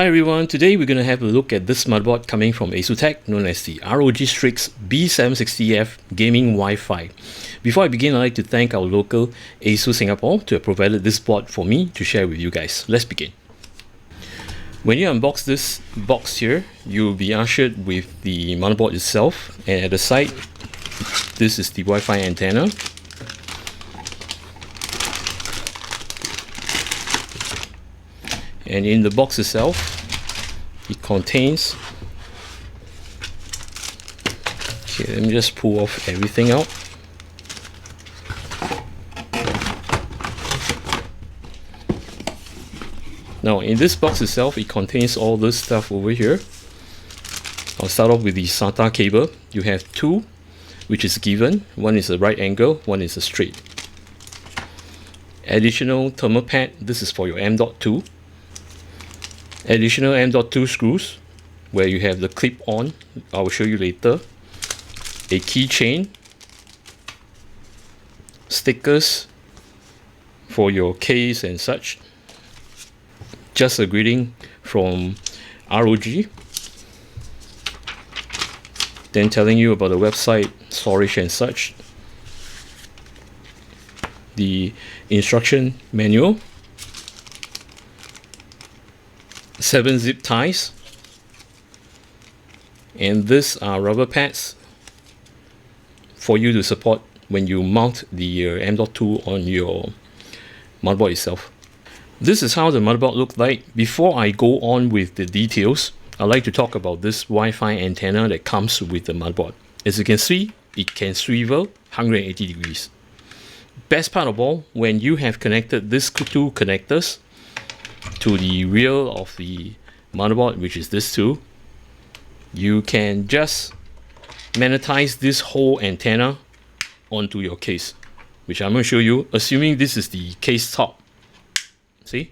Hi everyone, today we're going to have a look at this motherboard coming from ASUS, known as the ROG Strix B760-F Gaming Wi-Fi. Before I begin, I'd like to thank our local ASUS Singapore to have provided this board for me to share with you guys. Let's begin. When you unbox this box here, you'll be ushered with the motherboard itself, and at the side, this is the Wi-Fi antenna. And in the box itself, it contains, okay, let me just pull off everything out. Now in this box itself, it contains all this stuff over here. I'll start off with the SATA cable. You have two, which is given. One is a right angle, one is a straight. Additional thermal pad, this is for your M.2. Additional M.2 screws where you have the clip on, I will show you later. A keychain, stickers for your case and such. Just a greeting from ROG, then telling you about the website, storage and such. The instruction manual, 7 zip ties, and these are rubber pads for you to support when you mount the M.2 on your motherboard itself. This is how the motherboard looks like. Before I go on with the details, I'd like to talk about this Wi-Fi antenna that comes with the motherboard. As you can see, it can swivel 180 degrees. Best part of all, when you have connected these two connectors to the rear of the motherboard, which is this two, you can just magnetize this whole antenna onto your case, which I'm going to show you, assuming this is the case top. See,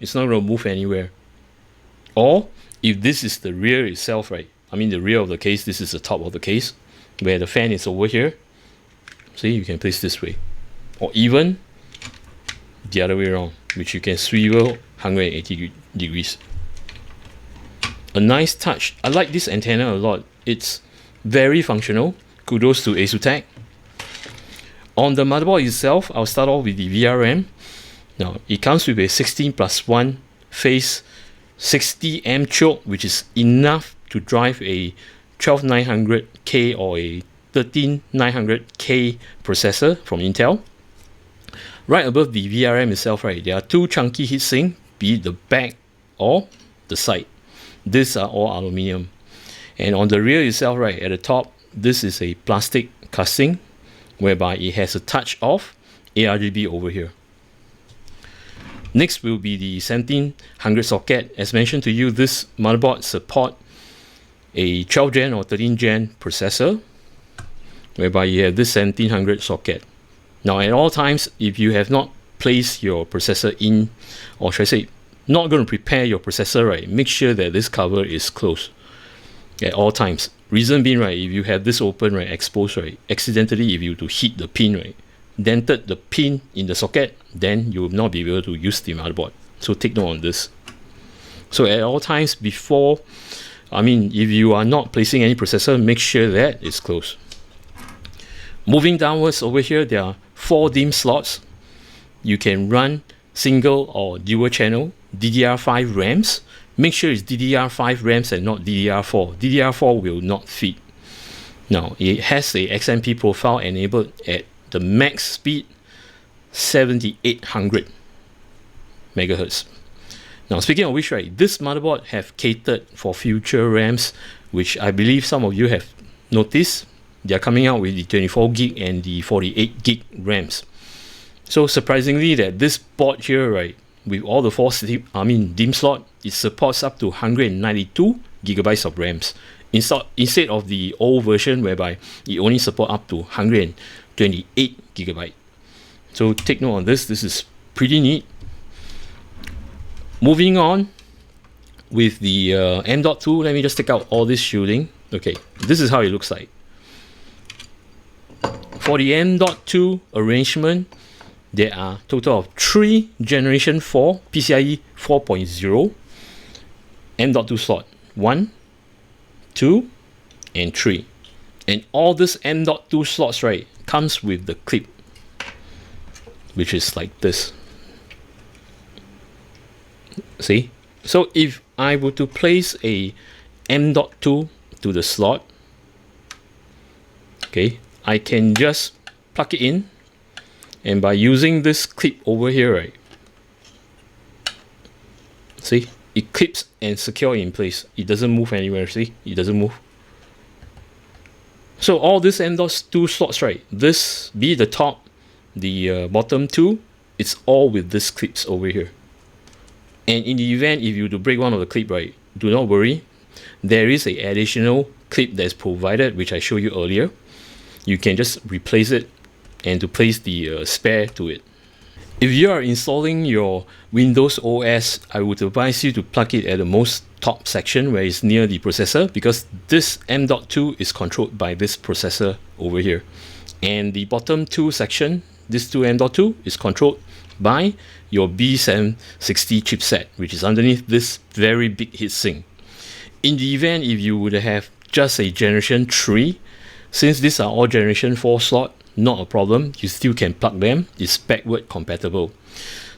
it's not going to move anywhere. Or if this is the rear itself, right, I mean the rear of the case, this is the top of the case where the fan is over here. See, you can place this way, or even the other way around, which you can swivel 180 degrees. A nice touch. I like this antenna a lot. It's very functional. Kudos to ASUS. On the motherboard itself, I'll start off with the VRAM. Now, it comes with a 16+1 phase 60 choke, which is enough to drive a 12900K or a 13900K processor from Intel. Right above the VRAM itself, right, there are two chunky heatsink, be it the back or the side. These are all aluminium. And on the rear itself, right, at the top, this is a plastic casting whereby it has a touch of ARGB over here. Next will be the 1700 socket. As mentioned to you, this motherboard support a 12 gen or 13 gen processor, whereby you have this 1700 socket. Now at all times, if you have not placed your processor in, or should I say, not going to prepare your processor, right, make sure that this cover is closed at all times. Reason being, right, if you have this open, right, exposed, right, accidentally, if you to hit the pin, right, dented the pin in the socket, then you will not be able to use the motherboard. So take note on this. So at all times before, if you are not placing any processor, make sure that it's closed. Moving downwards over here, there are 4 DIMM slots. You can run single or dual channel DDR5 RAMs. Make sure it's DDR5 RAMs and not DDR4. DDR4 will not fit. Now, it has a XMP profile enabled at the max speed 7800 megahertz. Now, speaking of which, right, this motherboard have catered for future RAMs, which I believe some of you have noticed. They are coming out with the 24 gig and the 48 gig RAMs. So surprisingly, that this board here, right, with all the 4 DIMM slot, it supports up to 192 gigabytes of RAMs instead of the old version whereby it only support up to 128 gigabyte. So take note on this. This is pretty neat. Moving on with the M.2, let me just take out all this shielding. Okay, this is how it looks like. For the M.2 arrangement, there are total of 3 generation 4 PCI-E 4.0. M.2 slot 1, 2, and 3. And all this M.2 slots, right, comes with the clip, which is like this. See? So if I were to place a M.2 to the slot, okay, I can just plug it in, and by using this clip over here, right, see, it clips and secure in place. It doesn't move anywhere. See, it doesn't move. So all this M.2 slots, right, this, be the top, the bottom two, it's all with this clips over here. And in the event if you were to break one of the clip, right, do not worry. There is a additional clip that's provided, which I showed you earlier. You can just replace it and to place the spare to it. If you are installing your Windows OS, I would advise you to plug it at the most top section where it's near the processor, because this M.2 is controlled by this processor over here. And the bottom two section, this two M.2, is controlled by your B760 chipset, which is underneath this very big heatsink. In the event if you would have just a generation 3, since these are all generation 4 slot, not a problem, you still can plug them, it's backward compatible.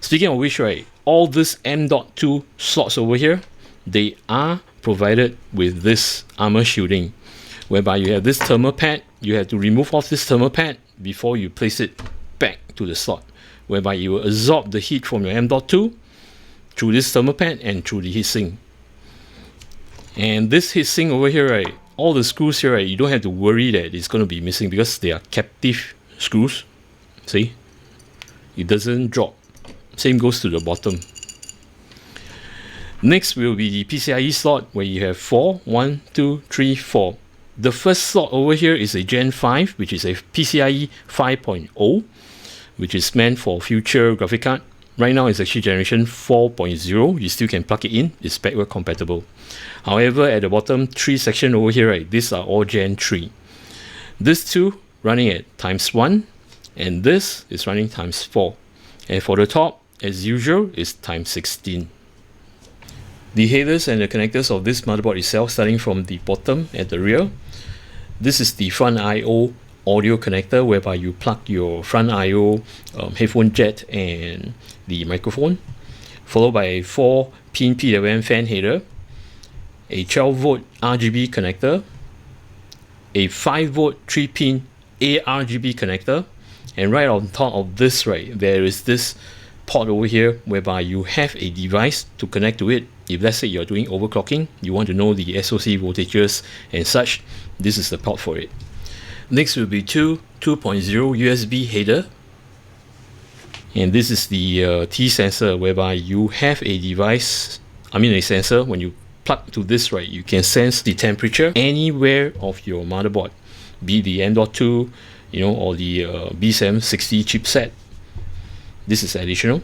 Speaking of which, right, all this M.2 slots over here, they are provided with this armor shielding, whereby you have this thermal pad. You have to remove off this thermal pad before you place it back to the slot, whereby you will absorb the heat from your M.2 through this thermal pad and through the heatsink. And this heatsink over here, right, all the screws here, right, you don't have to worry that it's going to be missing because they are captive screws. See, it doesn't drop. Same goes to the bottom. Next will be the PCI-E slot, where you have 4, 1, 2, 3, 4. The first slot over here is a Gen 5, which is a PCI-E 5.0, which is meant for future graphic card. Right now it's actually generation 4.0. You still can plug it in, it's backward compatible. However, at the bottom 3 section over here, right, these are all Gen 3. This two running at ×1, and this is running ×4. And for the top, as usual, is ×16. The headers and the connectors of this motherboard itself, starting from the bottom at the rear. This is the front I/O audio connector, whereby you plug your front I/O headphone jack and the microphone, followed by a 4-pin PWM fan header, a 12-volt RGB connector, a 5-volt 3-pin ARGB connector, and right on top of this, right, there is this port over here whereby you have a device to connect to it. If let's say you're doing overclocking, you want to know the SoC voltages and such, this is the port for it. Next will be 2.0 USB header, and this is the T sensor, whereby you have a device, a sensor. When you plug to this, right, you can sense the temperature anywhere of your motherboard, be the M.2, or the B760 chipset. This is additional.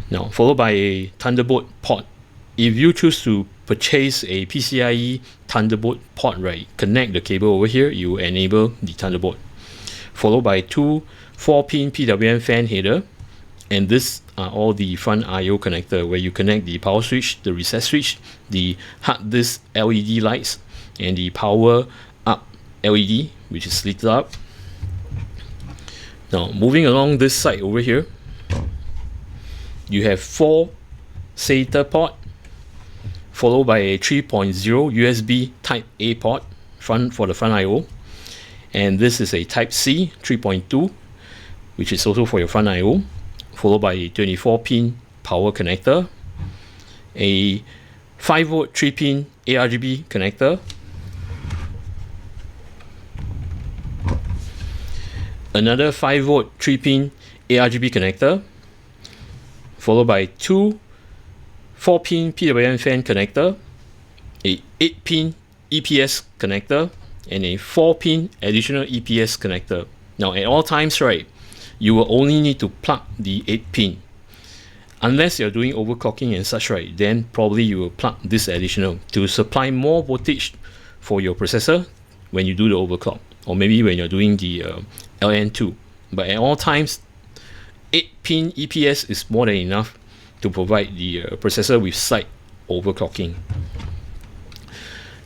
Now, followed by a Thunderbolt port. If you choose to purchase a PCIe Thunderbolt port, right, connect the cable over here, you enable the Thunderbolt. Followed by 2 4-pin PWM fan header, and this are all the front I/O connector, where you connect the power switch, the reset switch, the hard disk LED lights, and the power up LED, which is lit up. Now, moving along this side over here, you have 4 SATA port, followed by a 3.0 USB Type A port for the front I/O, and this is a Type C 3.2, which is also for your front I/O, followed by a 24-pin power connector, a 5-volt 3-pin ARGB connector, another 5-volt 3-pin ARGB connector, followed by 2 4-pin PWM fan connector, a 8-pin EPS connector, and a 4-pin additional EPS connector. Now, at all times, right, you will only need to plug the 8-pin. Unless you're doing overclocking and such, right, then probably you will plug this additional to supply more voltage for your processor when you do the overclock, or maybe when you're doing the LN2. But at all times, 8-pin EPS is more than enough to provide the processor with slight overclocking.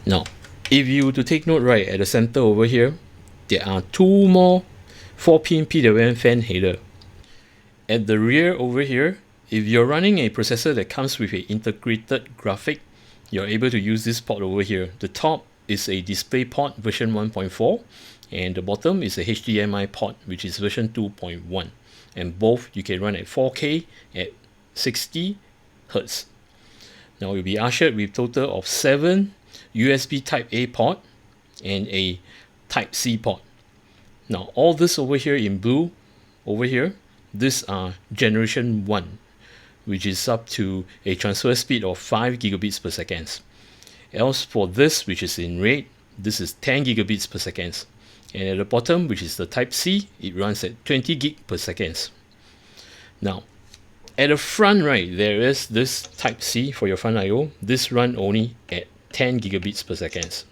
Now, if you were to take note right at the center over here, there are two more 4-pin PWM fan header. At the rear over here, if you're running a processor that comes with an integrated graphic, you're able to use this port over here. The top is a display port version 1.4 and the bottom is a HDMI port which is version 2.1, and both you can run at 4K at 60 Hz. Now you'll be ushered with a total of 7 USB Type A port and a Type C port. Now all this over here in blue over here, these are generation 1, which is up to a transfer speed of 5 gigabits per second. Else for this, which is in red, this is 10 gigabits per second. And at the bottom, which is the Type C, it runs at 20 gig per second. Now, at the front right, there is this Type C for your front I/O. This run only at 10 gigabits per second.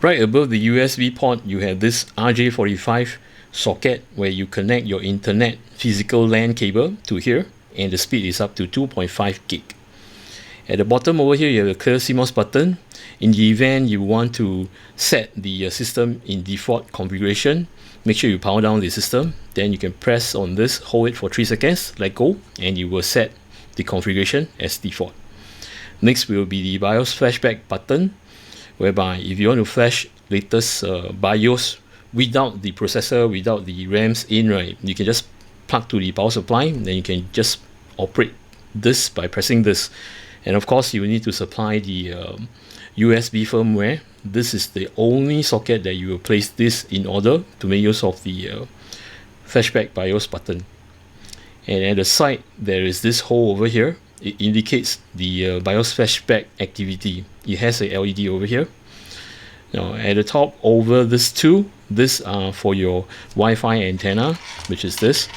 Right above the USB port, you have this RJ45 socket where you connect your internet physical LAN cable to here, and the speed is up to 2.5 gig. At the bottom over here, you have a clear CMOS button. In the event you want to set the system in default configuration, make sure you power down the system. Then you can press on this, hold it for 3 seconds, let go, and you will set the configuration as default. Next will be the BIOS flashback button, whereby if you want to flash latest BIOS without the processor, without the RAMs in, right, you can just plug to the power supply, then you can just operate this by pressing this. And of course, you need to supply the USB firmware. This is the only socket that you will place this in order to make use of the flashback BIOS button. And at the side, there is this hole over here. It indicates the BIOS flashback activity. It has a LED over here. Now at the top over this two, these are for your Wi-Fi antenna, which is this.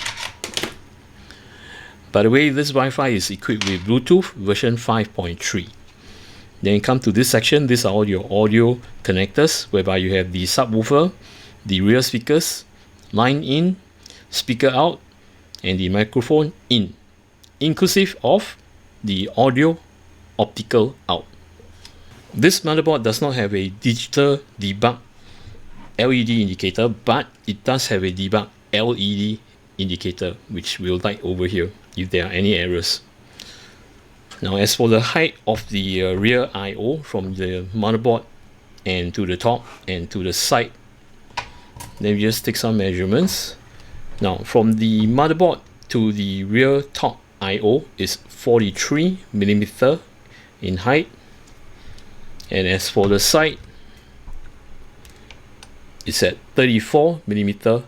By the way, this Wi-Fi is equipped with Bluetooth version 5.3. Then come to this section. These are all your audio connectors, whereby you have the subwoofer, the rear speakers, line in, speaker out, and the microphone in, inclusive of the audio optical out. This motherboard does not have a digital debug LED indicator, but it does have a debug LED indicator, which we'll light over here if there are any errors. Now as for the height of the rear I/O from the motherboard and to the top and to the side, then we just take some measurements. Now from the motherboard to the rear top I/O is 43 millimeter in height, and as for the side, it's at 34 millimeter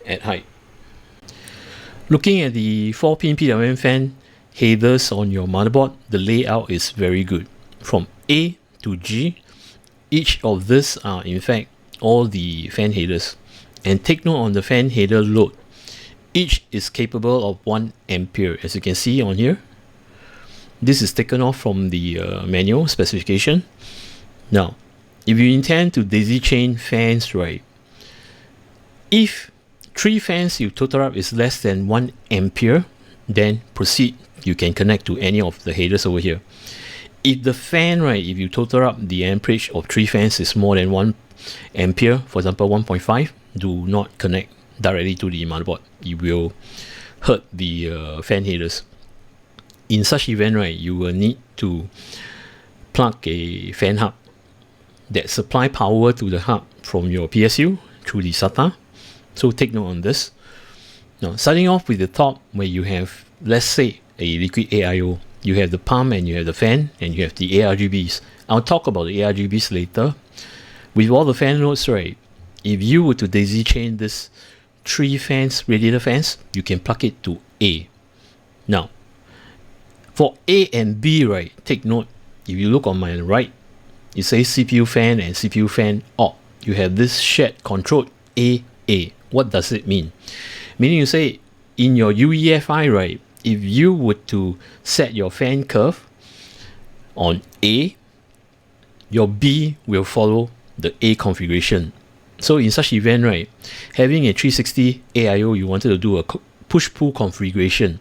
at height. Looking at the 4-pin PWM fan headers on your motherboard, the layout is very good. From A to G, each of these are in fact all the fan headers. And take note on the fan header load. Each is capable of 1 ampere, as you can see on here. This is taken off from the manual specification. Now, if you intend to daisy chain fans, right, if 3 fans you total up is less than 1 ampere, then proceed. You can connect to any of the headers over here. If the fan, right, if you total up the amperage of 3 fans is more than 1 ampere, for example 1.5, do not connect directly to the motherboard. It will hurt the fan headers. In such event, right, you will need to plug a fan hub that supply power to the hub from your PSU through the SATA. So take note on this. Now, starting off with the top, where you have, let's say, a liquid AIO, you have the pump and you have the fan and you have the ARGBs. I'll talk about the ARGBs later. With all the fan nodes, right, if you were to daisy chain this 3 fans, radiator fans, you can plug it to A. Now, for A and B, right, take note, if you look on my right, it says CPU fan and CPU fan op. You have this shared controlled AA. What does it mean? Meaning you say in your UEFI, right, if you were to set your fan curve on A, your B will follow the A configuration. So in such event, right, having a 360 AIO, you wanted to do a push-pull configuration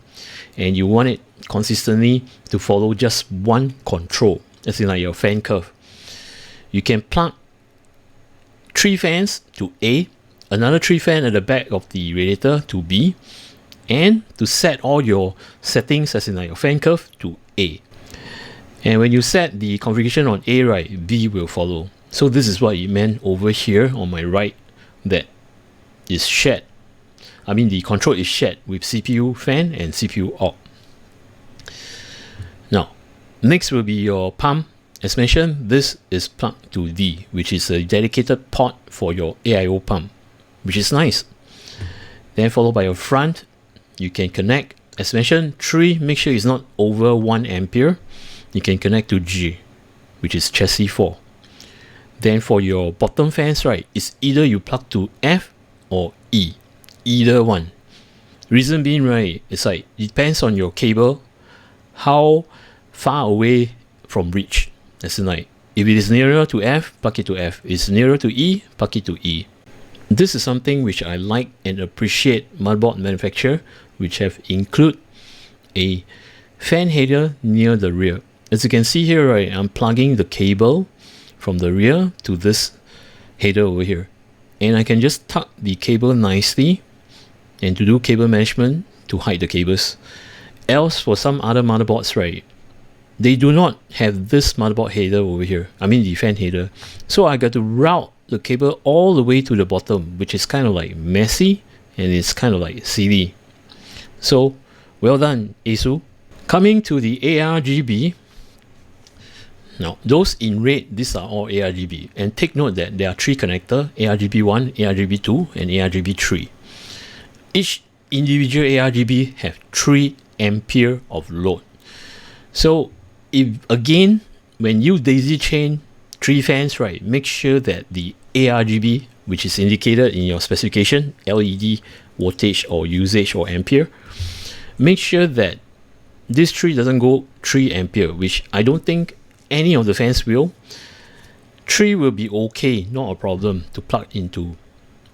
and you want it consistently to follow just one control, as in like your fan curve. You can plug 3 fans to A, another 3 fan at the back of the radiator to B, and to set all your settings as in like your fan curve to A. And when you set the configuration on A, right, B will follow. So this is what it meant over here on my right, that is shared. I mean, the control is shared with CPU fan and CPU op. Now, next will be your pump. As mentioned, this is plugged to D, which is a dedicated port for your AIO pump, which is nice. Then followed by your front, you can connect, as mentioned, 3, make sure it's not over 1 ampere. You can connect to G, which is chassis 4. Then for your bottom fans, right, it's either you plug to F or E, either one. Reason being, right, it's like, it depends on your cable, how far away from reach. As in like, if it is nearer to F, plug it to F. If it's nearer to E, plug it to E. This is something which I like and appreciate motherboard manufacturer, which have include a fan header near the rear. As you can see here, right, I'm plugging the cable from the rear to this header over here. And I can just tuck the cable nicely and to do cable management to hide the cables. Else for some other motherboards, right, they do not have this motherboard header over here. I mean the fan header. So I got to route the cable all the way to the bottom, which is kind of like messy and it's kind of like silly. So well done, ASUS. Coming to the ARGB. Now those in red, these are all ARGB. And take note that there are 3 connectors, ARGB1, ARGB2 and ARGB3. Each individual ARGB have 3 ampere of load. So if again, when you daisy chain 3 fans, right, make sure that the ARGB, which is indicated in your specification, LED, voltage or usage or ampere, make sure that this 3 doesn't go 3 ampere, which I don't think any of the fans will. 3 will be okay, not a problem to plug into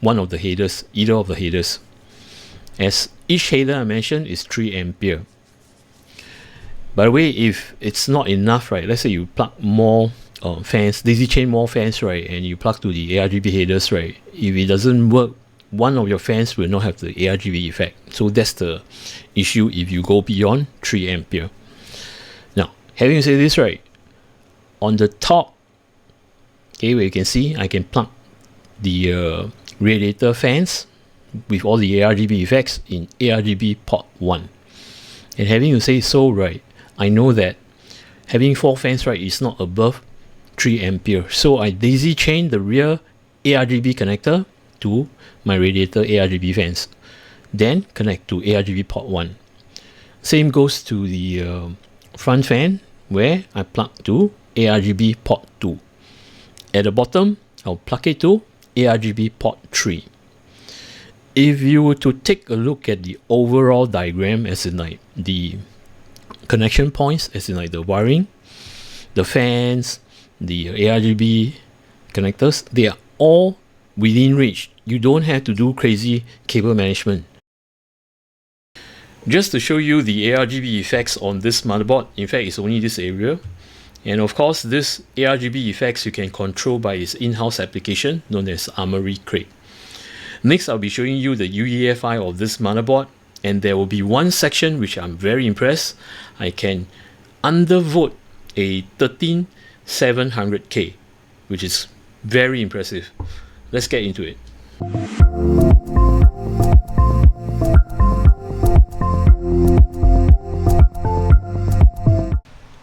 one of the headers, either of the headers, as each header I mentioned is 3 ampere. By the way, if it's not enough, right, let's say you plug more fans, daisy chain more fans, right, and you plug to the ARGB headers, right, if it doesn't work, one of your fans will not have the ARGB effect. So that's the issue if you go beyond 3 ampere. Now, having said this, right, on the top, okay, where you can see, I can plug the radiator fans with all the ARGB effects in ARGB port 1. And having to say so, right, I know that having 4 fans, right, is not above 3 ampere. So I daisy chain the rear ARGB connector to my radiator ARGB fans. Then connect to ARGB port 1. Same goes to the front fan, where I plug to ARGB port 2. At the bottom, I'll plug it to ARGB port 3. If you were to take a look at the overall diagram, as in like the connection points, as in like the wiring, the fans, the ARGB connectors, they are all within reach. You don't have to do crazy cable management. Just to show you the ARGB effects on this motherboard, in fact it's only this area. And of course this ARGB effects you can control by its in-house application known as Armoury crate. Next, I'll be showing you the UEFI of this motherboard, and there will be one section which I'm very impressed. I can undervote a 13700K, which is very impressive. Let's get into it.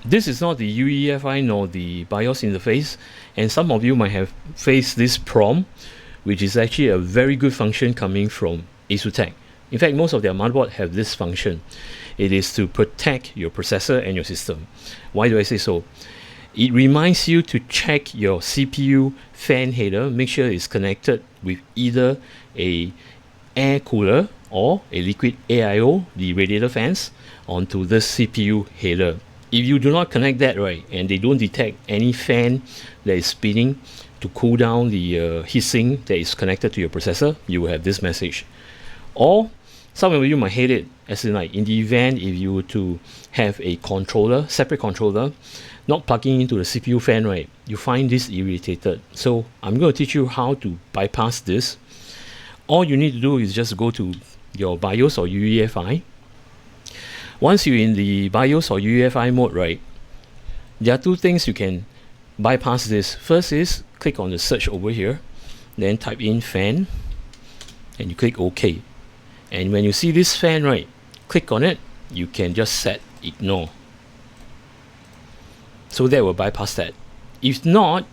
This is not the UEFI nor the BIOS interface, and some of you might have faced this problem, which is actually a very good function coming from ASUS. In fact, most of their motherboard have this function. It is to protect your processor and your system. Why do I say so? It reminds you to check your CPU fan header, make sure it's connected with either a air cooler or a liquid AIO, the radiator fans, onto the CPU header. If you do not connect that, right, and they don't detect any fan that is spinning to cool down the heatsink that is connected to your processor, you will have this message. Or some of you might hate it, as in like in the event if you were to have a controller, separate controller, not plugging into the CPU fan, right, you find this irritated. So I'm going to teach you how to bypass this. All you need to do is just go to your BIOS or UEFI. Once you're in the BIOS or UEFI mode, right, there are two things you can bypass this. First is click on the search over here, then type in fan, and you click OK. And when you see this fan, right, click on it, you can just set ignore. So that will bypass that. If not,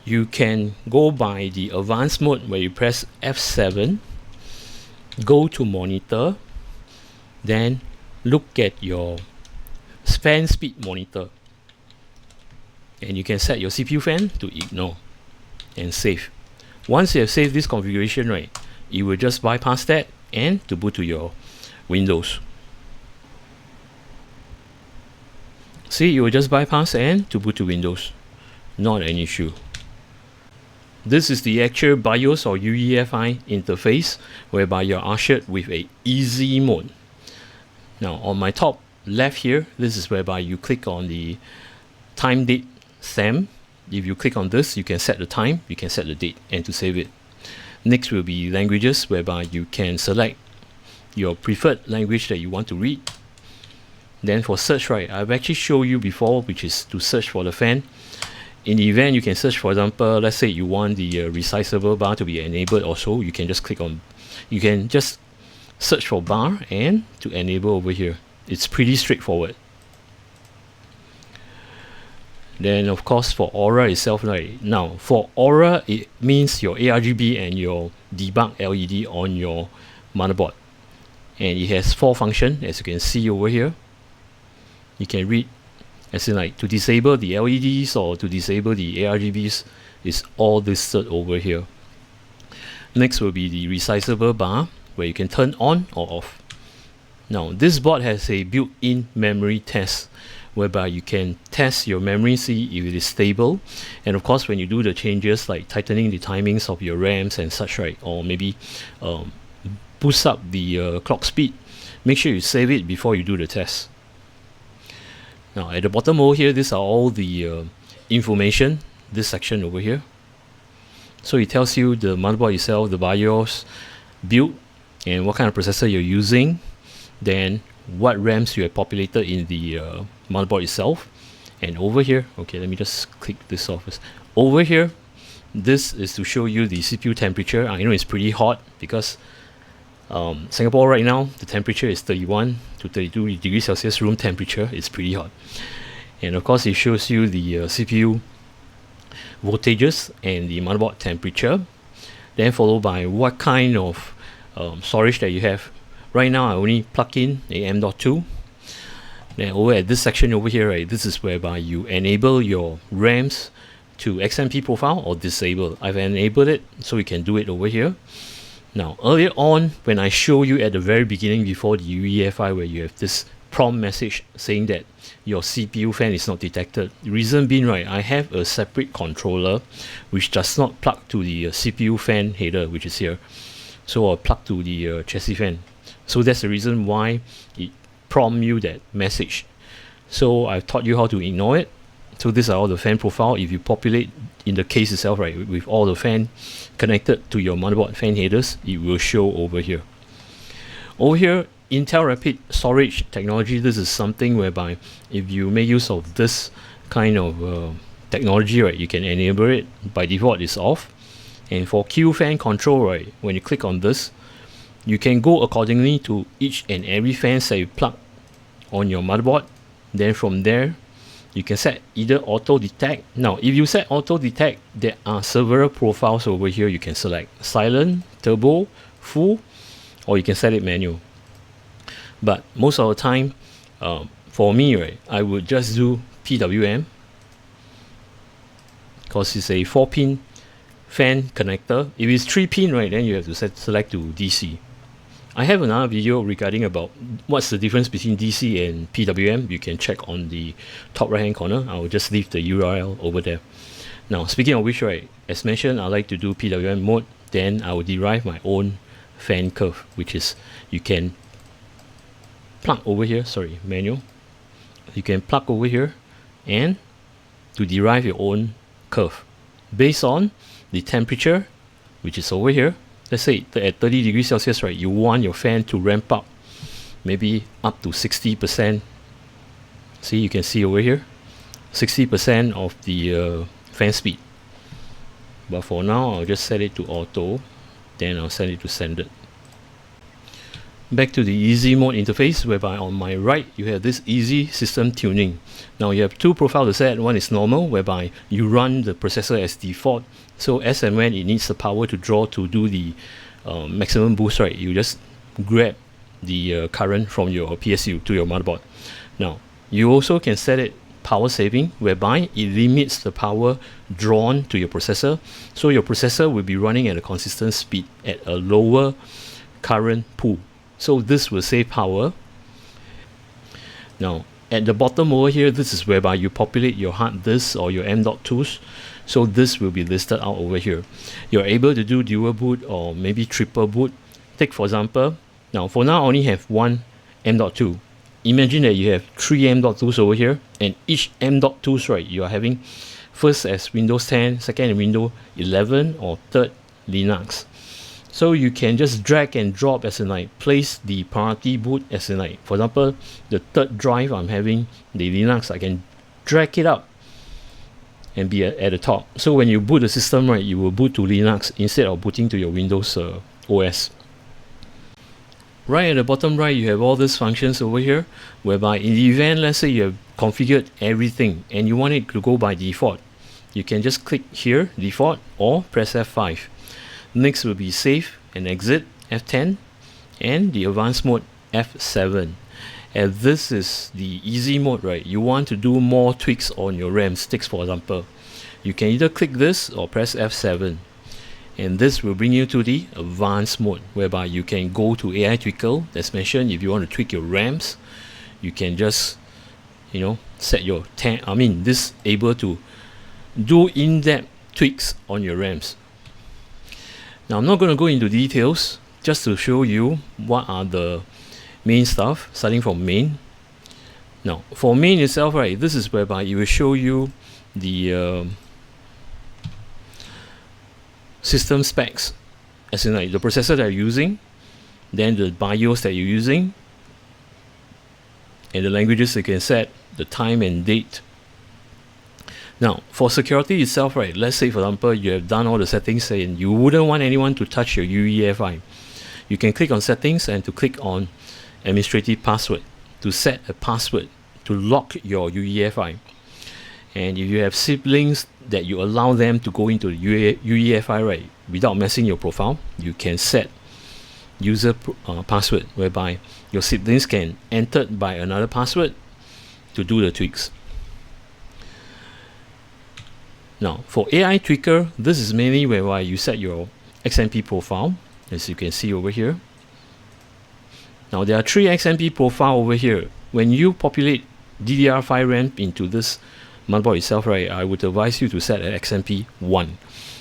you can go by the advanced mode where you press F7, go to monitor, then look at your fan speed monitor, and you can set your CPU fan to ignore and save. Once you have saved this configuration, right, you will just bypass that and to boot to your Windows. See, you will just bypass and to boot to Windows. Not an issue. This is the actual BIOS or UEFI interface whereby you're ushered with a easy mode. Now on my top left here, this is whereby you click on the time date stamp. If you click on this, you can set the time, you can set the date, and to save it. Next will be languages, whereby you can select your preferred language that you want to read. Then for search, right, I've actually showed you before, which is to search for the fan. In the event, you can search, for example, let's say you want the resizable bar to be enabled also, you can just click on, you can just search for bar and to enable over here. It's pretty straightforward. Then of course for Aura itself, right, now for Aura it means your ARGB and your debug LED on your motherboard, and it has 4 functions as you can see over here. You can read, as in like to disable the LEDs or to disable the ARGBs is all listed over here. Next will be the resizable bar where you can turn on or off. Now this board has a built-in memory test whereby you can test your memory, see if it is stable, and of course when you do the changes like tightening the timings of your RAMs and such, right, or maybe boost up the clock speed, make sure you save it before you do the test. Now at the bottom over here, these are all the information, this section over here. So it tells you the motherboard itself, the BIOS, build, and what kind of processor you're using, then what RAMs you have populated in the motherboard itself. And over here, okay, let me just click this off first. Over here, this is to show you the CPU temperature. I know it's pretty hot because Singapore right now, the temperature is 31 to 32 degrees Celsius room temperature. It's pretty hot. And of course it shows you the CPU voltages and the motherboard temperature, then followed by what kind of storage that you have. Right now I only plug in a M.2. Then over at this section over here, right, this is whereby you enable your RAMs to XMP profile or disable. I've enabled it, so you can do it over here. Now earlier on, when I show you at the very beginning before the UEFI, where you have this prompt message saying that your CPU fan is not detected, the reason being, right, I have a separate controller which does not plug to the CPU fan header, which is here. So I'll plug to the chassis fan. So that's the reason why it prompt you that message. So I've taught you how to ignore it. So these are all the fan profile. If you populate in the case itself, right, with all the fan connected to your motherboard fan headers, it will show over here. Over here, Intel Rapid Storage technology. This is something whereby if you make use of this kind of technology, right, you can enable it. By default, it's off. And for Q fan control, right, when you click on this, you can go accordingly to each and every fan that you plug on your motherboard. Then from there, you can set either auto detect. Now if you set auto detect, there are several profiles over here. You can select silent, turbo, full, or you can set it manual. But most of the time, for me, right, I would just do PWM because it's a 4-pin fan connector. If it's 3-pin, right, then you have to select to DC. I have another video regarding about what's the difference between DC and PWM. You can check on the top right hand corner. I will just leave the URL over there. Now speaking of which, right, as mentioned, I like to do PWM mode. Then I will derive my own fan curve, which is you can plug over here, sorry, manual. You can plug over here and to derive your own curve based on the temperature, which is over here. Let's say at 30 degrees Celsius, right, you want your fan to ramp up maybe up to 60%. See, you can see over here 60% of the fan speed. But for now, I'll just set it to auto, then I'll set it to standard. Back to the easy mode interface, whereby on my right you have this easy system tuning. Now you have two profiles to set. One is normal, whereby you run the processor as default, so as and when it needs the power to draw to do the maximum boost, right, you just grab the current from your PSU to your motherboard. Now you also can set it power saving, whereby it limits the power drawn to your processor, so your processor will be running at a consistent speed at a lower current pool. So this will save power. Now at the bottom over here, this is whereby you populate your hard disk or your M.2s. So this will be listed out over here. You're able to do dual boot or maybe triple boot. Take for example, now for now I only have one M.2. Imagine that you have three M.2s over here, and each M.2s, right, you are having first as Windows 10, second in Windows 11, or third Linux. So you can just drag and drop, as in like place the priority boot, as in like, for example, the third drive I'm having, the Linux, I can drag it up and be at the top. So when you boot the system, right, you will boot to Linux instead of booting to your Windows OS. Right at the bottom right, you have all these functions over here, whereby in the event, let's say you have configured everything and you want it to go by default, you can just click here, default, or press F5. Next will be save and exit, F10, and the advanced mode, F7. And this is the easy mode, right? You want to do more tweaks on your RAM sticks, for example. You can either click this or press F7. And this will bring you to the advanced mode, whereby you can go to AI Tweaker. As mentioned, if you want to tweak your RAMs, you can just, you know, set your this able to do in-depth tweaks on your RAMs. Now I'm not going to go into details, just to show you what are the main stuff, starting from main. Now for main itself, right, this is whereby it will show you the system specs, as in like the processor that you're using, then the BIOS that you're using, and the languages you can set, the time and date. Now for security itself, right, let's say for example you have done all the settings and you wouldn't want anyone to touch your UEFI. You can click on settings and to click on administrative password to set a password to lock your UEFI. And if you have siblings that you allow them to go into the UEFI, right, without messing your profile, you can set user password, whereby your siblings can enter by another password to do the tweaks. Now for AI Tweaker, this is mainly whereby you set your XMP profile, as you can see over here. Now there are three XMP profile over here. When you populate DDR5 RAM into this motherboard itself, right, I would advise you to set an XMP 1,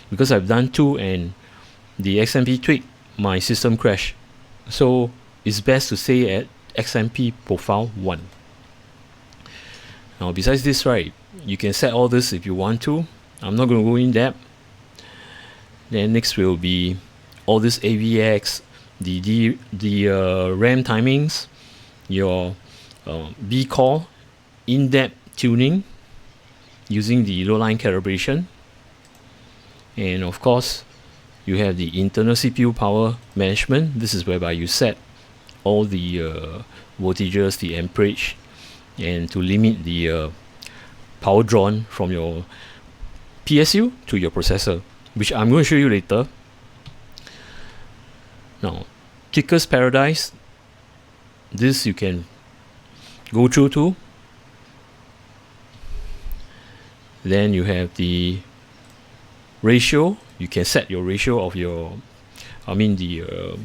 because I've done 2 and the XMP tweak, my system crashed. So it's best to stay at XMP profile 1. Now besides this, right, you can set all this if you want to. I'm not going to go in depth. Then next will be all this AVX, the RAM timings, your B core, in-depth tuning using the low line calibration, and of course you have the internal CPU power management. This is whereby you set all the voltages, the amperage, and to limit the power drawn from your PSU to your processor, which I'm going to show you later. Now Tweaker's Paradise, this you can go through too. Then you have the ratio. You can set your ratio of your, the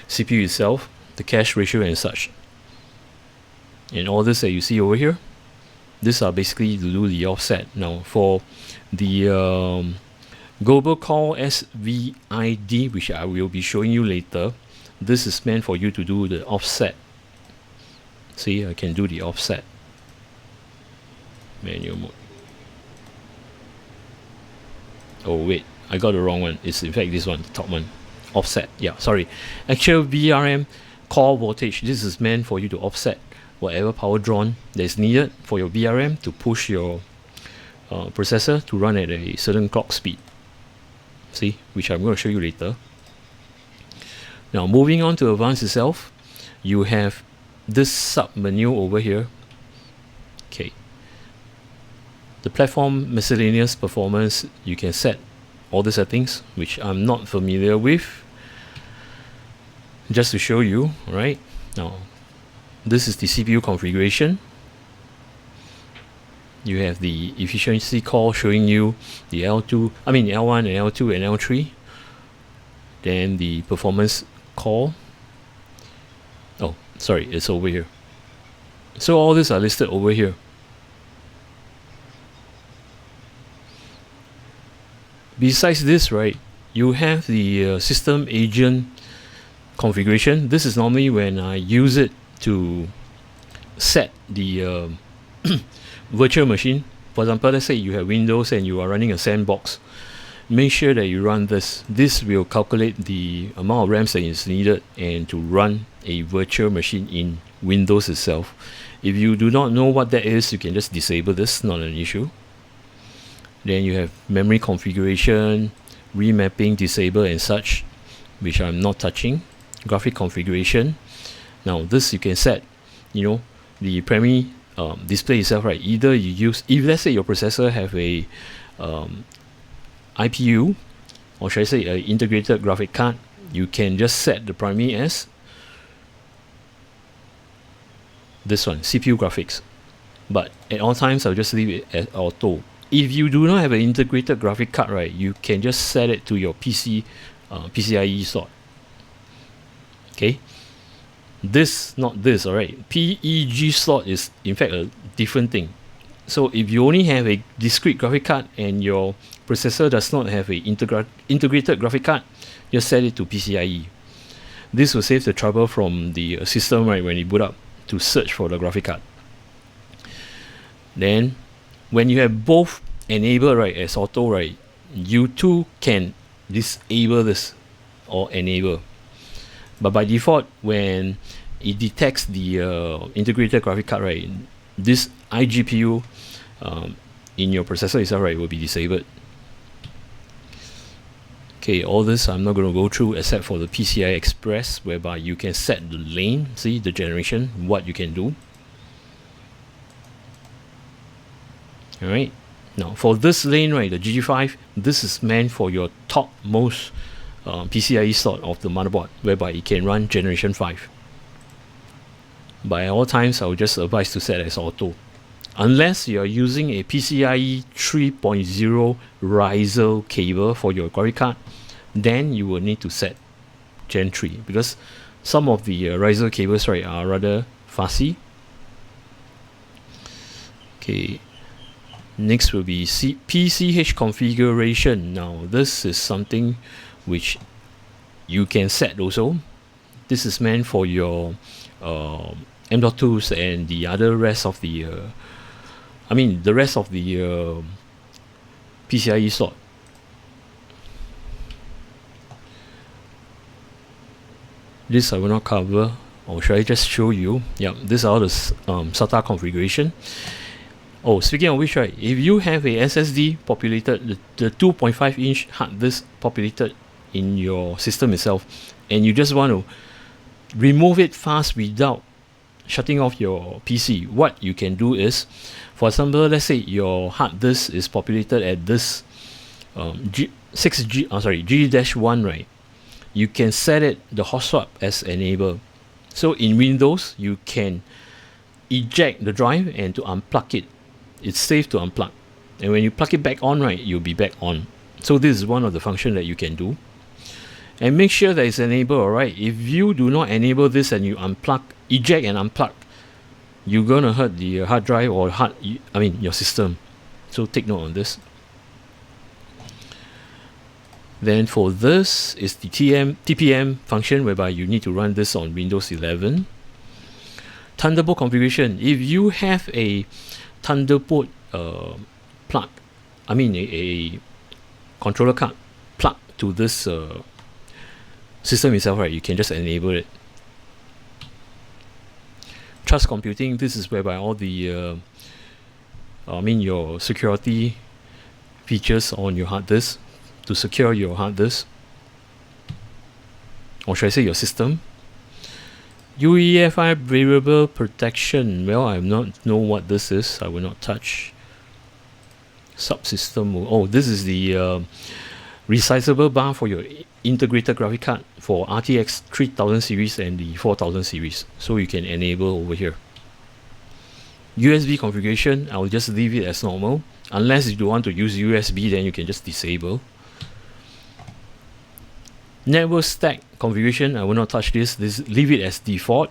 CPU itself, the cache ratio and such. And all this that you see over here, these are basically to do the offset. Now for the global call SVID, which I will be showing you later, this is meant for you to do the offset. See, I can do the offset. Manual mode. Oh wait, I got the wrong one. It's in fact this one, the top one. Offset, yeah, sorry. Actual VRM core voltage. This is meant for you to offset whatever power drawn that is needed for your VRM to push your processor to run at a certain clock speed. See, which I'm going to show you later. Now moving on to advanced itself, you have this sub menu over here. Okay, the platform miscellaneous performance, you can set all the settings which I'm not familiar with, just to show you. Right now, this is the CPU configuration. You have the efficiency call showing you the L1 and L2 and L3. Then the performance call. Oh, sorry, it's over here. So all these are listed over here. Besides this, right, you have the system agent configuration. This is normally when I use it to set the virtual machine. For example, let's say you have Windows and you are running a sandbox. Make sure that you run this. This will calculate the amount of RAMs that is needed and to run a virtual machine in Windows itself. If you do not know what that is, you can just disable this, not an issue. Then you have memory configuration, remapping, disable and such, which I'm not touching. Graphic configuration. Now this you can set, the primary display itself, right? Either you use, if let's say your processor have a IPU, or should I say an integrated graphic card, you can just set the primary as this one, CPU graphics. But at all times I'll just leave it as auto. If you do not have an integrated graphic card, right, you can just set it to your PCI-E slot. Okay, not this, alright. PEG slot is in fact a different thing. So if you only have a discrete graphic card and your processor does not have a integrated graphic card, just set it to PCI-E. This will save the trouble from the system, right, when you boot up to search for the graphic card. Then when you have both enabled, right, as auto, right, you too can disable this or enable. But by default, when it detects the integrated graphic card, right, this iGPU in your processor itself, right, will be disabled. Okay, all this I'm not going to go through except for the PCI Express, whereby you can set the lane, see the generation, what you can do. Alright, now for this lane, right, the GG5, this is meant for your topmost PCIe slot of the motherboard, whereby it can run generation 5. By all times, I would just advise to set as auto. Unless you are using a PCIe 3.0 riser cable for your graphic card, then you will need to set Gen 3, because some of the riser cables, right, are rather fussy. Okay, next will be PCH configuration. Now this is something which you can set also. This is meant for your M.2s and the other rest of the the rest of the PCIe slot. This I will not cover, or should I just show you? Yeah, these are all the SATA configuration. Oh, speaking of which, right, if you have a SSD populated, the 2.5 inch hard disk populated in your system itself, and you just want to remove it fast without shutting off your PC, what you can do is, for example, let's say your hard disk is populated at this G-1, right? You can set it, the hot swap, as enable. So in Windows, you can eject the drive and to unplug it. It's safe to unplug, and when you plug it back on, right, you'll be back on. So this is one of the functions that you can do. And make sure that it's enabled, alright? If you do not enable this and you eject and unplug, you're gonna hurt the hard drive or your system. So take note on this. Then for this is the TPM function, whereby you need to run this on Windows 11. Thunderbolt configuration. If you have a Thunderbolt plug, I mean a controller card plug to this system itself, right, you can just enable it. Trust computing, this is whereby all the your security features on your hard disk to secure your hard disk, or should I say your system. UEFI variable protection, well, I not know what this is, I will not touch. Subsystem, oh, this is the resizable bar for your integrated graphic card for RTX 3000 series and the 4000 series, so you can enable over here. USB configuration, I'll just leave it as normal. Unless you want to use USB, then you can just disable. Network stack configuration, I will not touch this, leave it as default.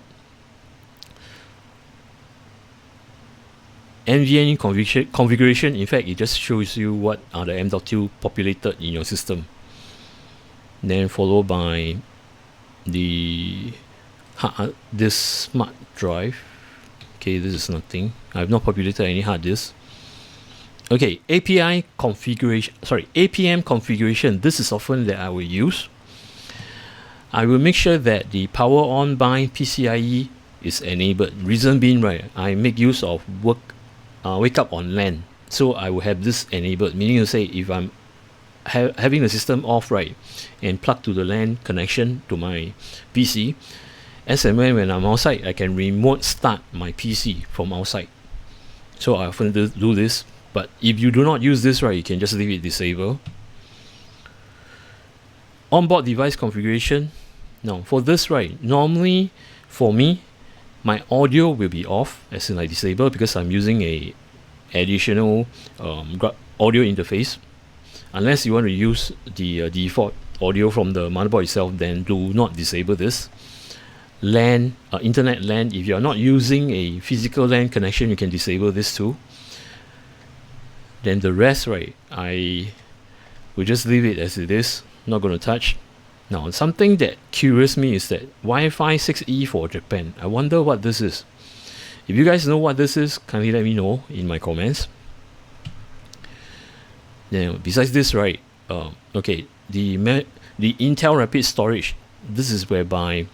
NVMe configuration, in fact, it just shows you what are the M.2 populated in your system. Then followed by the this smart drive. Okay, this is nothing. I have not populated any hard disk. Okay, APM configuration. This is often that I will use. I will make sure that the power on by PCI-E is enabled. Reason being, right, I make use of wake up on LAN, so I will have this enabled. Meaning to say, if I'm having the system off, right, and plug to the LAN connection to my PC, as and when I'm outside, I can remote start my PC from outside. So I often do this. But if you do not use this, right, you can just leave it disabled. Onboard device configuration. Now for this, right, normally for me, my audio will be off, as in like disabled, because I'm using a additional audio interface. Unless you want to use the default audio from the motherboard itself, then do not disable this. LAN, internet LAN, if you are not using a physical LAN connection, you can disable this too. Then the rest, right, I will just leave it as it is, not going to touch. Now, something that curious me is that Wi-Fi 6E for Japan. I wonder what this is. If you guys know what this is, kindly let me know in my comments. Now, besides this, right, okay, the Intel Rapid Storage, this is whereby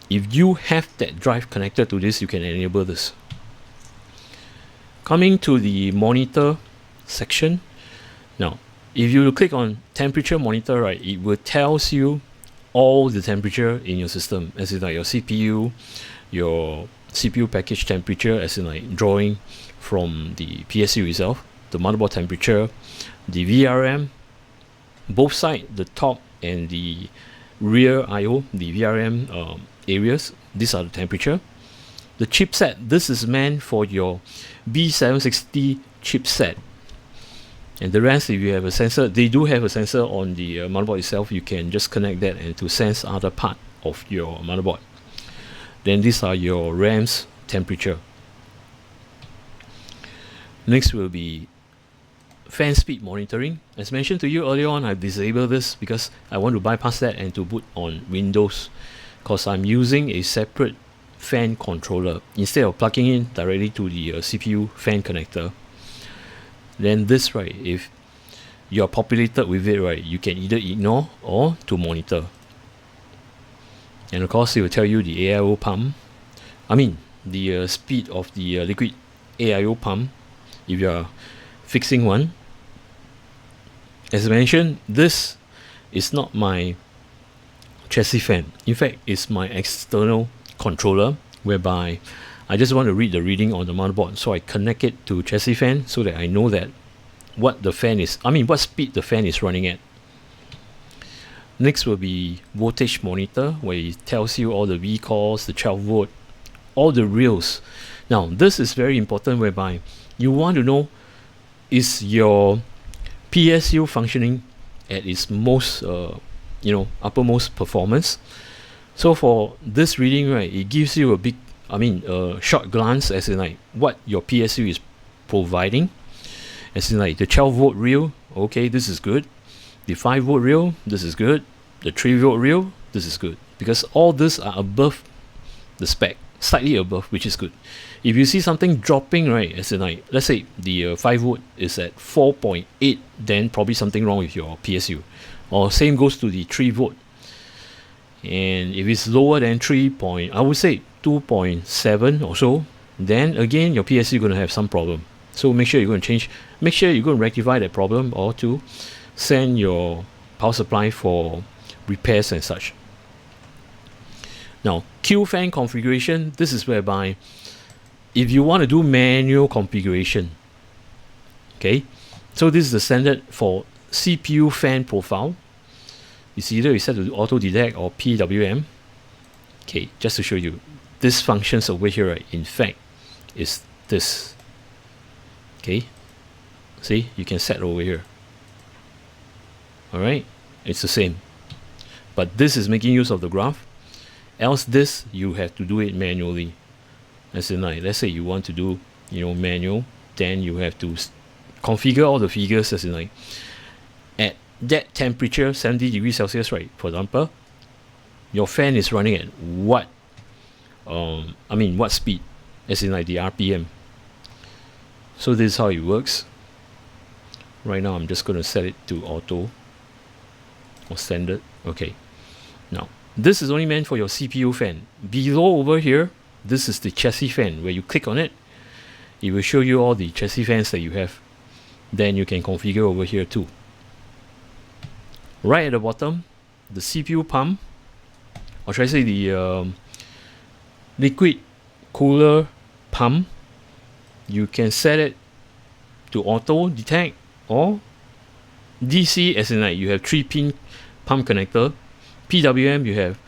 if you have that drive connected to this, you can enable this. Coming to the monitor section. Now, if you click on temperature monitor, right, it will tells you all the temperature in your system, as in like your CPU package temperature, as in like drawing from the PSU itself, the motherboard temperature, the VRAM, both sides, the top and the rear IO, the VRAM areas, these are the temperature. The chipset, this is meant for your B760 chipset. And the rest, if you have a sensor, they do have a sensor on the motherboard itself. You can just connect that and to sense other part of your motherboard. Then these are your RAM's temperature. Next will be fan speed monitoring. As mentioned to you earlier on, I've disabled this because I want to bypass that and to boot on Windows, because I'm using a separate fan controller instead of plugging in directly to the CPU fan connector. Then this, right, if you're populated with it, right, you can either ignore or to monitor. And of course, it will tell you the AIO pump, the speed of the liquid AIO pump if you are fixing one. As I mentioned, this is not my chassis fan. In fact, it's my external controller, whereby I just want to read the reading on the motherboard, so I connect it to chassis fan so that I know that what speed the fan is running at. Next will be voltage monitor, where it tells you all the VCOS, the 12 volt, all the rails. Now this is very important, whereby you want to know, is your PSU functioning at its most uppermost performance. So for this reading, right, it gives you a short glance, as in like what your PSU is providing, as in like the 12 volt rail, okay, this is good. The 5 volt rail, this is good. The 3 volt rail, this is good, because all these are above the spec, slightly above, which is good. If you see something dropping, right, as in like, let's say the 5 volt is at 4.8, then probably something wrong with your PSU. Or same goes to the 3 volt. And if it's lower than 3 point, I would say 2.7 or so, then again your PSU going to have some problem. So make sure you're going to change, make sure you're going to rectify that problem, or to send your power supply for repairs and such. Now, Q fan configuration, this is whereby if you want to do manual configuration, okay, so this is the standard for CPU fan profile. It's either set to auto detect or PWM. Okay, just to show you, this functions over here, right, in fact, is this. Okay, see, you can set over here. Alright, it's the same. But this is making use of the graph. Else this, you have to do it manually. As in like, let's say you want to do, manual, then you have to configure all the figures, as in like, at that temperature, 70 degrees Celsius, right, for example, your fan is running at what, what speed, as in like the RPM. So this is how it works. Right now I'm just going to set it to auto or standard. Okay, now this is only meant for your CPU fan. Below over here, this is the chassis fan. Where you click on it, it will show you all the chassis fans that you have. Then you can configure over here too. Right at the bottom, the CPU pump, or should I say the liquid cooler pump, you can set it to auto detect or DC, as in like you have 3-pin pump connector. PWM, you have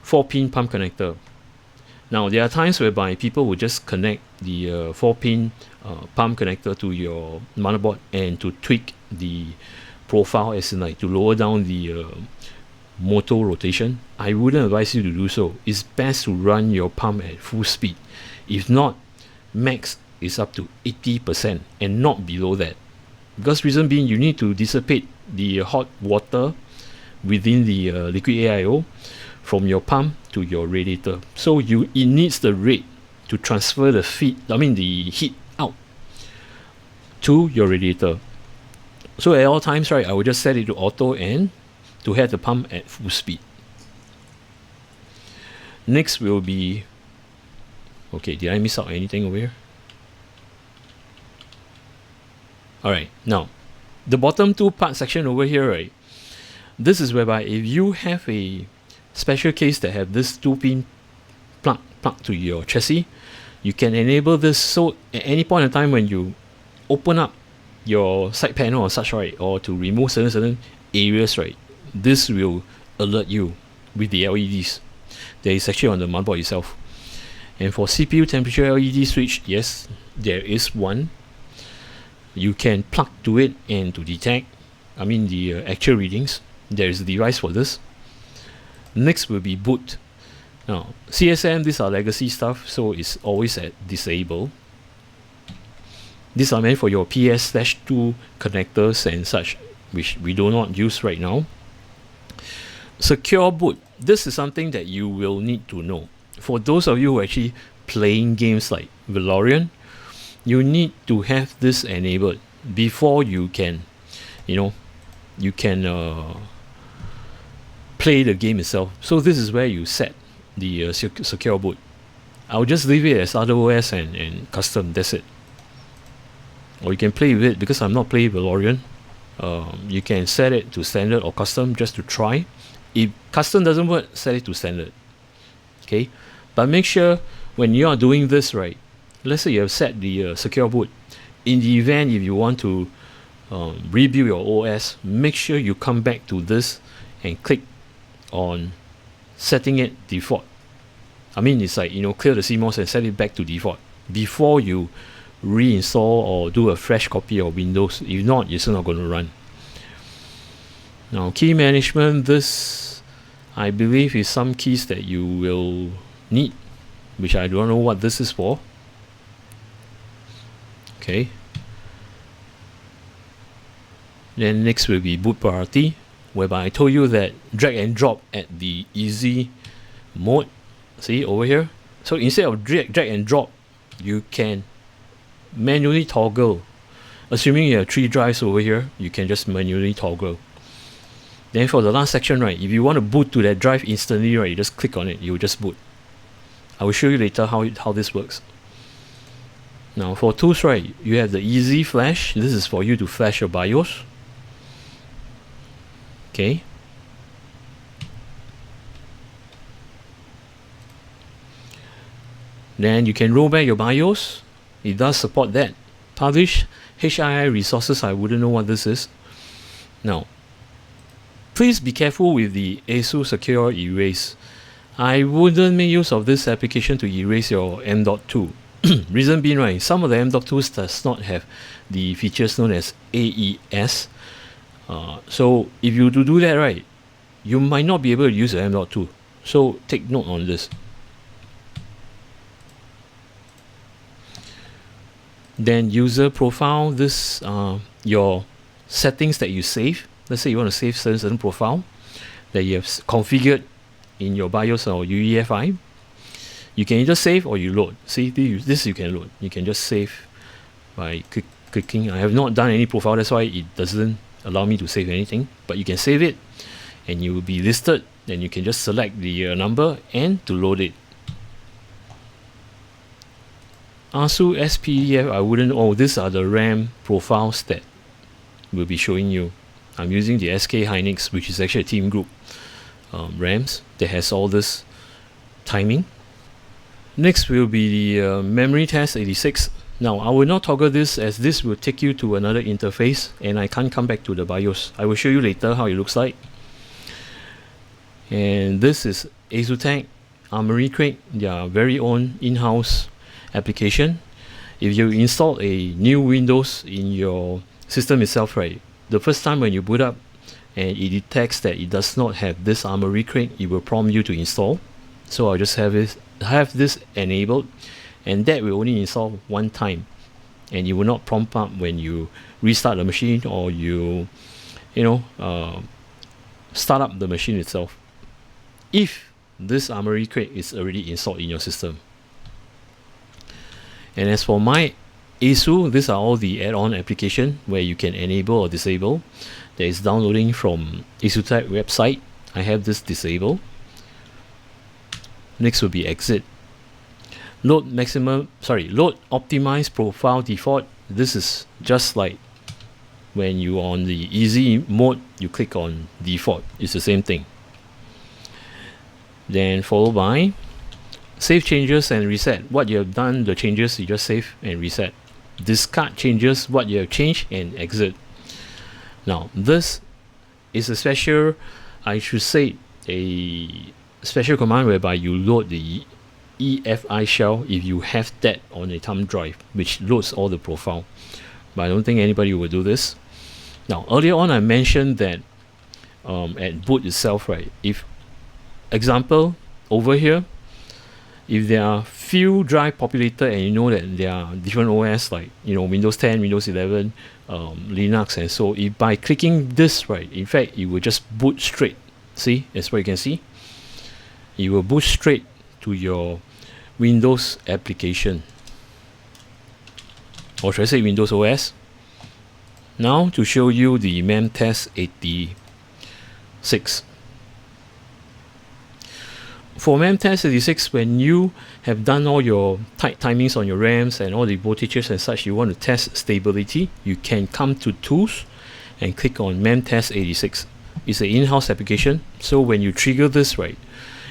4-pin pump connector. Now there are times whereby people will just connect the 4-pin pump connector to your motherboard and to tweak the profile, as in like to lower down the motor rotation. I wouldn't advise you to do so. It's best to run your pump at full speed. If not, max is up to 80% and not below that. Because reason being, you need to dissipate the hot water within the liquid AIO from your pump to your radiator. So it needs the rate to transfer the the heat out to your radiator. So at all times, right, I will just set it to auto and to have the pump at full speed. Next will be, okay, did I miss out anything over here? Alright, now the bottom two part section over here, right, this is whereby if you have a special case that have this 2-pin plug to your chassis, you can enable this. So at any point in time when you open up your side panel or such, right, or to remove certain areas, right, this will alert you with the LEDs that is actually on the motherboard itself. And for CPU temperature LED switch, yes, there is one. You can plug to it and to detect the actual readings. There is a device for this. Next will be boot. Now CSM, these are legacy stuff, so it's always at disable. These are meant for your PS/2 connectors and such, which we do not use right now. Secure boot, this is something that you will need to know. For those of you who are actually playing games like Valorant, you need to have this enabled before you can play the game itself. So this is where you set the secure boot. I'll just leave it as other OS and custom, that's it. Or you can play with it, because I'm not playing Valorant. You can set it to standard or custom just to try. If custom doesn't work, set it to standard. Okay, but make sure when you are doing this, right, let's say you have set the secure boot, in the event if you want to rebuild your OS, make sure you come back to this and click on setting it default. It's like, clear the CMOS and set it back to default before you reinstall or do a fresh copy of Windows. If not, it's not going to run. Now key management, this I believe is some keys that you will need, which I don't know what this is for. Okay, then next will be boot priority, whereby I told you that drag and drop at the easy mode. See over here, so instead of drag and drop you can manually toggle. Assuming you have 3 drives over here, you can just manually toggle. Then for the last section, right, if you want to boot to that drive instantly, right, you just click on it, you will just boot. I will show you later how this works. Now for tools, right, you have the easy flash. This is for you to flash your BIOS. Okay. Then you can roll back your BIOS. It does support that. Publish HII resources, I wouldn't know what this is. Now, please be careful with the ASUS Secure Erase. I wouldn't make use of this application to erase your M.2. Reason being, right, some of the M.2s does not have the features known as AES. So if you do that, right, you might not be able to use the M.2. So take note on this. Then user profile, this your settings that you save. Let's say you want to save certain profile that you have configured in your BIOS or UEFI. You can either save or you load. See, this you can load. You can just save by clicking. I have not done any profile, that's why it doesn't allow me to save anything. But you can save it and you will be listed. Then you can just select the number and to load it. ASUS SPDF, I wouldn't. Oh, these are the RAM profiles that will be showing you. I'm using the SK Hynix, which is actually a team group RAMs that has all this timing. Next will be the memory test 86. Now I will not toggle this as this will take you to another interface and I can't come back to the BIOS. I will show you later how it looks like. And this is ASUS Armoury Crate, their very own in-house application. If you install a new Windows in your system itself, right, the first time when you boot up and it detects that it does not have this Armoury Crate, it will prompt you to install. So I'll just have this enabled, and that will only install one time, and it will not prompt up when you restart the machine or you start up the machine itself, if this Armoury Crate is already installed in your system. And as for my ASUS, these are all the add-on application where you can enable or disable. That is downloading from ASUS website. I have this disabled. Next will be exit. Load optimize profile default. This is just like when you are on the easy mode, you click on default. It's the same thing. Then followed by save changes and reset. What you have done, the changes, you just save and reset. Discard changes, what you have changed, and exit. Now this is a special, I should say, a special command whereby you load the UEFI shell if you have that on a thumb drive, which loads all the profile. But I don't think anybody will do this. Now earlier on I mentioned that at boot itself, right, if example over here, if there are few drive populated and you know that there are different OS like Windows 10, Windows 11, Linux, and so if by clicking this, right, in fact it will just boot straight. See, that's what you can see. It will boot straight to your Windows application, or should I say Windows OS. Now to show you the MEM test 86. For MEM test 86, when you have done all your tight timings on your RAMs and all the voltages and such, you want to test stability, you can come to tools and click on MEM test 86. It's an in-house application, so when you trigger this, right,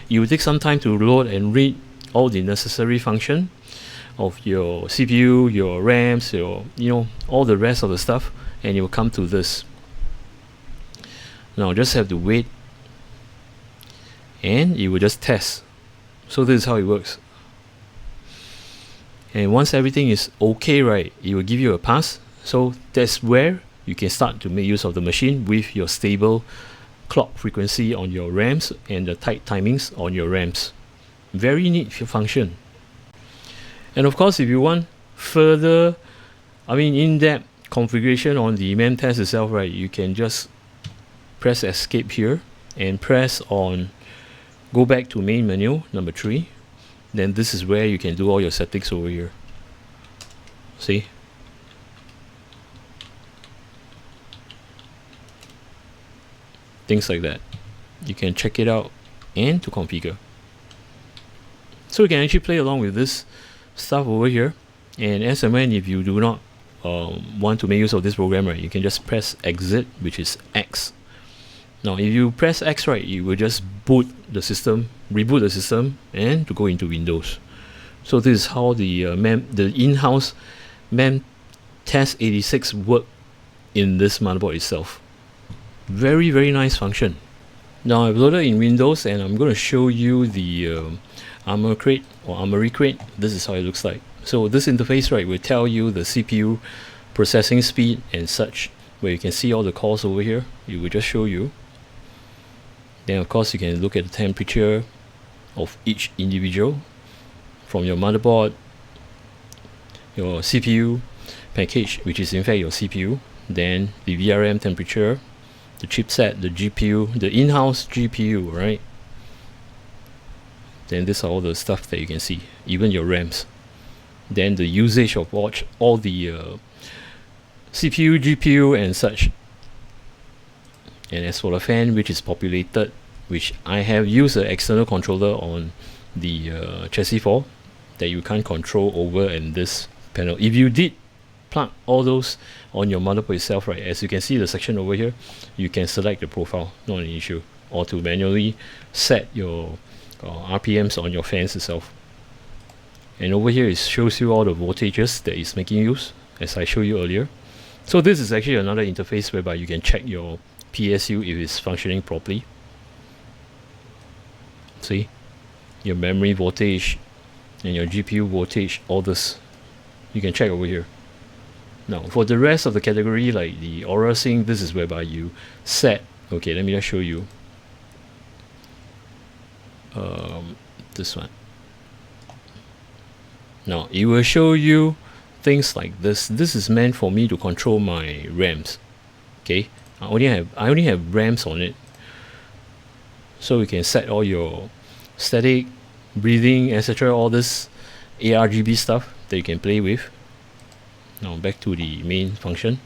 it will take some time to load and read all the necessary function of your CPU, your RAMs, your all the rest of the stuff, and it will come to this. Now just have to wait and it will just test. So this is how it works. And once everything is okay, right, it will give you a pass. So that's where you can start to make use of the machine with your stable clock frequency on your RAMs and the tight timings on your RAMs. Very neat function. And of course, if you want further, in-depth configuration on the MEM test itself, right, you can just press escape here and press on go back to main menu number 3. Then this is where you can do all your settings over here. See? Things like that. You can check it out and to configure. So you can actually play along with this stuff over here, and as and when if you do not want to make use of this program, right, you can just press exit, which is X. Now if you press X, right, you will just boot the system, reboot the system, and to go into Windows. So this is how the in-house MEM Test 86 work in this motherboard itself. Very, very nice function. Now I've loaded in Windows, and I'm going to show you the Armor crate or Armoury crate. This is how it looks like. So this interface, right, will tell you the CPU processing speed and such, where you can see all the cores over here. It will just show you. Then of course you can look at the temperature of each individual from your motherboard, your CPU package, which is in fact your CPU, then the VRAM temperature, the chipset, the GPU, the in-house GPU, right? Then this are all the stuff that you can see, even your RAMs. Then the usage of all the CPU, GPU and such. And as for the fan, which is populated, which I have used an external controller on the chassis for, that you can't control over in this panel. If you did plug all those on your motherboard itself, right, as you can see the section over here, you can select the profile, not an issue, or to manually set your RPMs on your fans itself. And over here it shows you all the voltages that is making use, as I showed you earlier. So this is actually another interface whereby you can check your PSU if it's functioning properly. See, your memory voltage and your GPU voltage, all this you can check over here. Now for the rest of the category, like the Aura Sync, this is whereby you set, okay, let me just show you this one. Now it will show you things like this. This is meant for me to control my RAMs. Okay, I only have RAMs on it, so you can set all your static, breathing, etc., all this ARGB stuff that you can play with. Now back to the main function.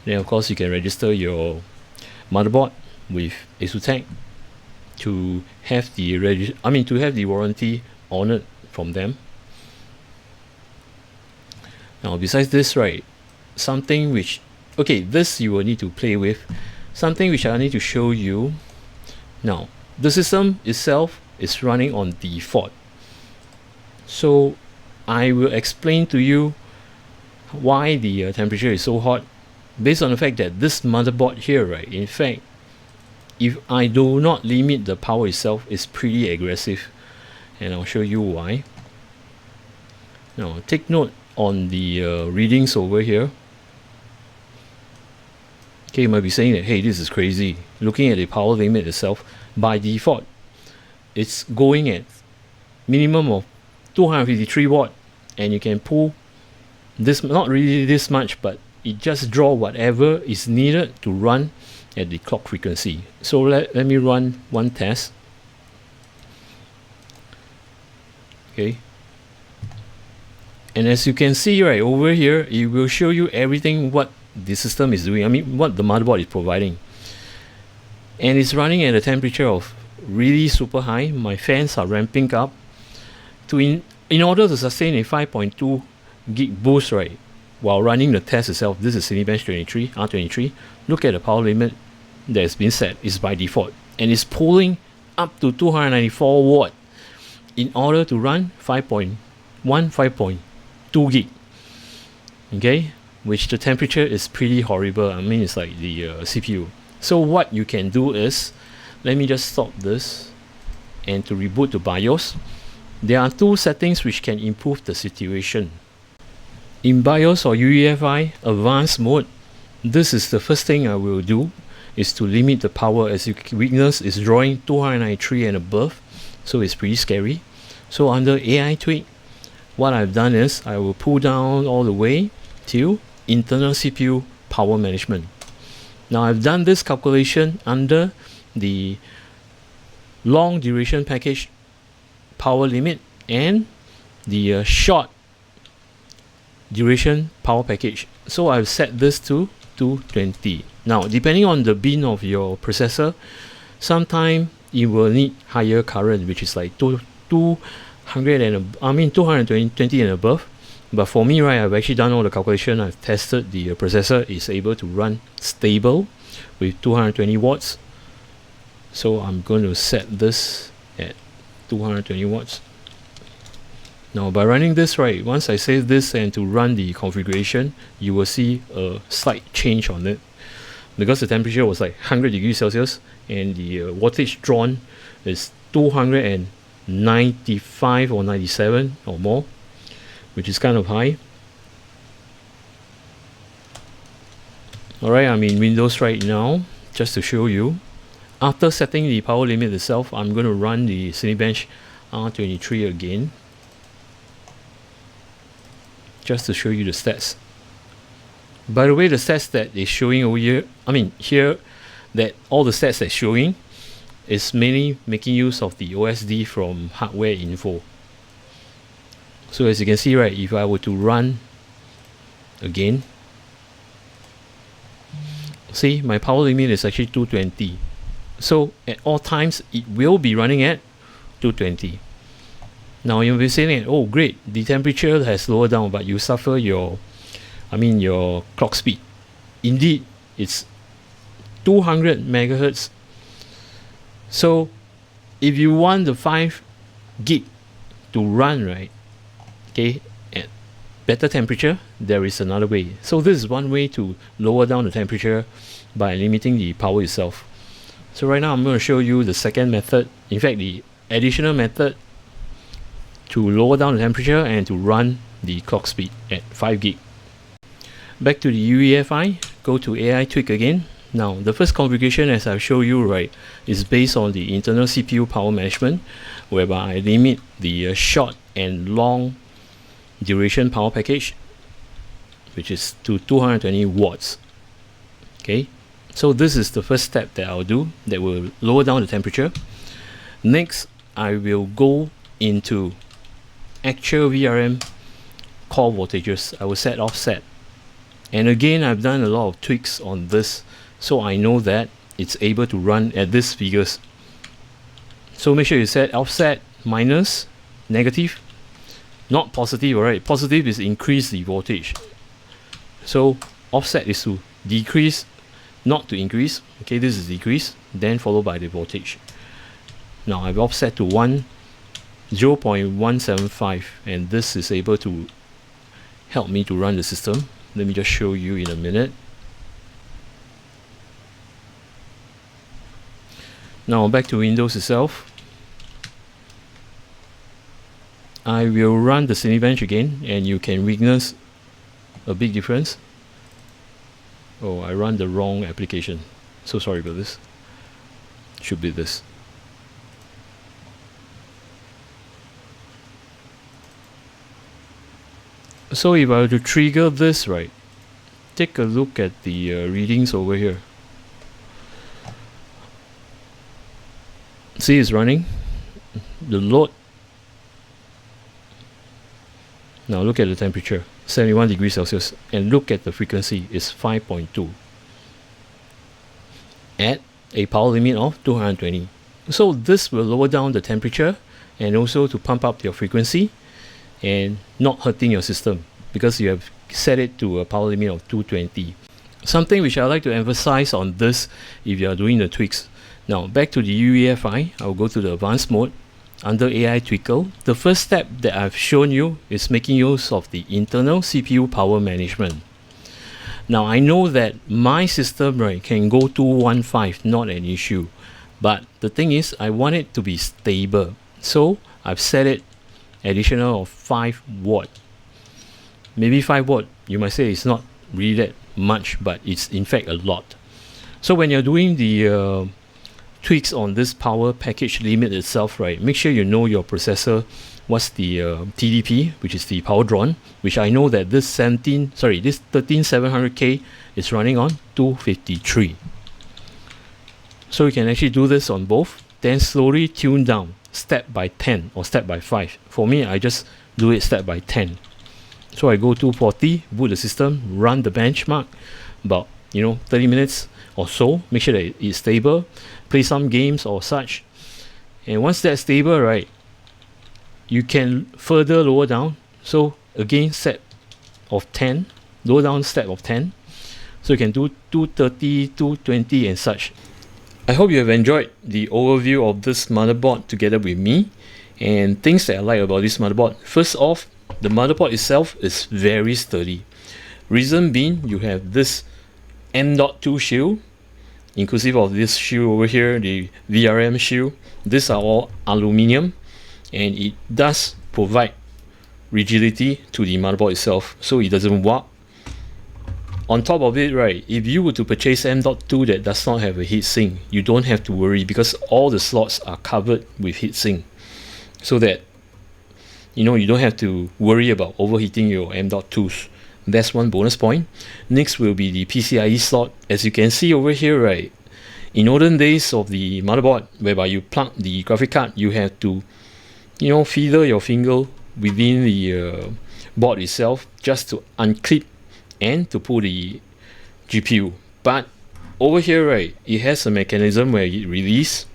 Then of course you can register your motherboard with ASUS to have the warranty honored from them. Now besides this, right, something which, okay, this you will need to play with, something which I need to show you. Now the system itself is running on default, so I will explain to you why the temperature is so hot, based on the fact that this motherboard here, right, in fact, if I do not limit the power itself, is pretty aggressive, and I'll show you why. Now take note on the readings over here. Okay, you might be saying that, hey, this is crazy. Looking at the power limit itself, by default it's going at minimum of 253 watt, and you can pull this, not really this much, but it just draw whatever is needed to run at the clock frequency. So let me run one test. Okay, and as you can see right over here, it will show you everything what the system is doing, I mean what the motherboard is providing, and it's running at a temperature of really super high. My fans are ramping up to in order to sustain a 5.2 gig boost, right, while running the test itself. This is Cinebench 23 R23. Look at the power limit that's been set, is by default, and it's pulling up to 294 watt in order to run 5.2 gig, okay, which the temperature is pretty horrible. I mean, it's like the CPU. So what you can do is, let me just stop this, and to reboot to BIOS, there are two settings which can improve the situation. In BIOS or UEFI advanced mode, this is the first thing I will do, is to limit the power. As you witness, is drawing 293 and above, so it's pretty scary. So under AI tweak, what I've done is I will pull down all the way to internal CPU power management. Now I've done this calculation under the long duration package power limit and the short duration power package. So I've set this to 220. Now, depending on the bin of your processor, sometimes it will need higher current, which is like 200 and 220 and above. But for me, right, I've actually done all the calculation. I've tested the processor is able to run stable with 220 watts. So I'm going to set this at 220 watts. Now by running this, right, once I save this and to run the configuration, you will see a slight change on it, because the temperature was like 100 degrees Celsius and the wattage drawn is 295 or 97 or more, which is kind of high. Alright, I'm in Windows right now, just to show you. After setting the power limit itself, I'm going to run the Cinebench R23 again, just to show you the stats. By the way, the stats that is showing over here, here, that all the stats that's showing is mainly making use of the OSD from hardware info. So as you can see, right, if I were to run again, see, my power limit is actually 220. So at all times it will be running at 220. Now you'll be saying, oh great, the temperature has lowered down, but you suffer your clock speed. Indeed, it's 200 megahertz. So if you want the 5 gig to run, right, okay, at better temperature, there is another way. So this is one way to lower down the temperature by limiting the power itself. So right now I'm going to show you the second method, in fact the additional method to lower down the temperature and to run the clock speed at 5 gig. Back to the UEFI, go to AI tweak again. Now the first configuration, as I've shown you, right, is based on the internal CPU power management, whereby I limit the short and long duration power package, which is to 220 watts. Okay, so this is the first step that I'll do that will lower down the temperature. Next, I will go into actual VRAM core voltages. I will set offset, and again I've done a lot of tweaks on this, so I know that it's able to run at these figures. So make sure you set offset minus, negative, not positive. Alright, positive is increase the voltage, so offset is to decrease, not to increase. Okay, this is decrease, then followed by the voltage. Now I've offset to 0.175, and this is able to help me to run the system. Let me just show you in a minute. Now back to Windows itself, I will run the Cinebench again, and you can witness a big difference. Oh, I run the wrong application, so sorry about this. Should be this. So if I were to trigger this, right, take a look at the readings over here. See, it's running the load. Now look at the temperature, 71 degrees Celsius, and look at the frequency, is 5.2 at a power limit of 220. So this will lower down the temperature and also to pump up your frequency and not hurting your system, because you have set it to a power limit of 220. Something which I like to emphasize on this if you are doing the tweaks. Now back to the UEFI, I'll go to the advanced mode. Under AI Tweakle, the first step that I've shown you is making use of the internal CPU power management. Now I know that my system, right, can go 215, not an issue, but the thing is I want it to be stable, so I've set it additional of 5 watt. Maybe 5 watt, you might say it's not really that much, but it's in fact a lot. So when you're doing the tweaks on this power package limit itself, right, make sure you know your processor, what's the TDP, which is the power drawn, which I know that this 13700K is running on 253. So you can actually do this on both, then slowly tune down step by 10 or step by 5. For me, I just do it step by 10. So I go 240, boot the system, run the benchmark, about 30 minutes or so, make sure that it's stable, play some games or such. And once that's stable, right, you can further lower down. So again, step of 10, lower down step of 10. So you can do 230, 220 and such. I hope you have enjoyed the overview of this motherboard together with me, and things that I like about this motherboard. First off, the motherboard itself is very sturdy. Reason being, you have this M.2 shield, inclusive of this shield over here, the VRAM shield. These are all aluminium, and it does provide rigidity to the motherboard itself, so it doesn't warp. On top of it, right, if you were to purchase M.2 that does not have a heatsink, you don't have to worry because all the slots are covered with heatsink, so that you don't have to worry about overheating your M.2s. That's one bonus point. Next will be the PCI-E slot. As you can see over here, right, in olden days of the motherboard, whereby you plug the graphic card, you have to feather your finger within the board itself just to unclip and to pull the GPU. But over here, right, it has a mechanism where it releases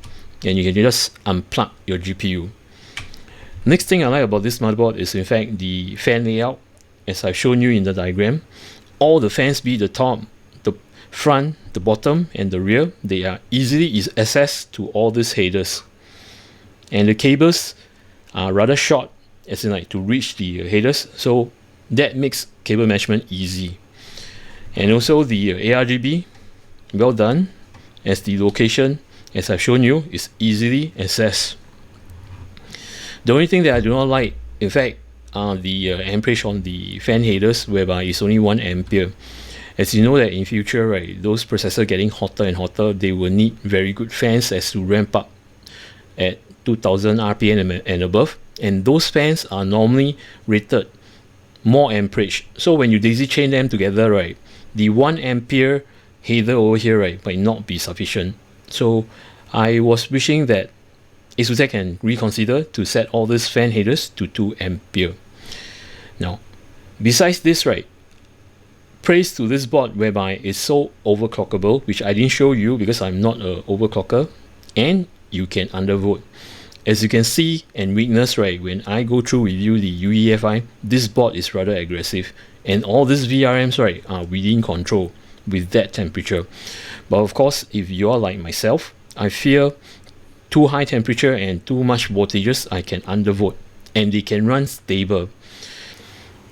and you can just unplug your GPU. Next thing I like about this motherboard is in fact the fan layout. As I've shown you in the diagram, all the fans, be the top, the front, the bottom and the rear, they are easily accessed to all these headers, and the cables are rather short, as in like to reach the headers, so that makes cable management easy. And also the ARGB, well done, as the location, as I've shown you, is easily accessed. The only thing that I do not like, in fact, are the amperage on the fan headers, whereby it's only 1 ampere. As you know that in future, right, those processors getting hotter and hotter, they will need very good fans as to ramp up at 2000 RPM and above, and those fans are normally rated more amperage. So when you daisy chain them together, right, the 1 ampere header over here, right, might not be sufficient. So I was wishing that ASUS can reconsider to set all these fan headers to 2 ampere. Now, besides this, right, praise to this board whereby it's so overclockable, which I didn't show you because I'm not an overclocker, and you can undervolt. As you can see and witness, right, when I go through with you the UEFI, this board is rather aggressive, and all these VRMs, right, are within control with that temperature. But of course, if you're like myself, I fear too high temperature and too much voltages, I can undervolt, and they can run stable.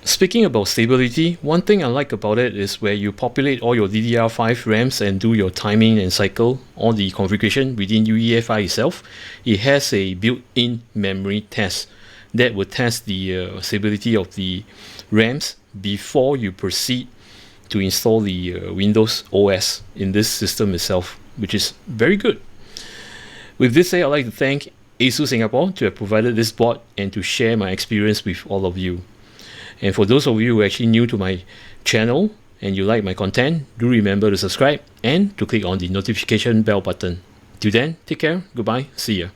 Speaking about stability, one thing I like about it is where you populate all your DDR5 RAMs and do your timing and cycle, all the configuration within UEFI itself, it has a built-in memory test that will test the stability of the RAMs before you proceed to install the Windows OS in this system itself, which is very good. With this said, I'd like to thank ASUS Singapore to have provided this board and to share my experience with all of you. And for those of you who are actually new to my channel and you like my content, do remember to subscribe and to click on the notification bell button. Till then, take care, goodbye, see ya.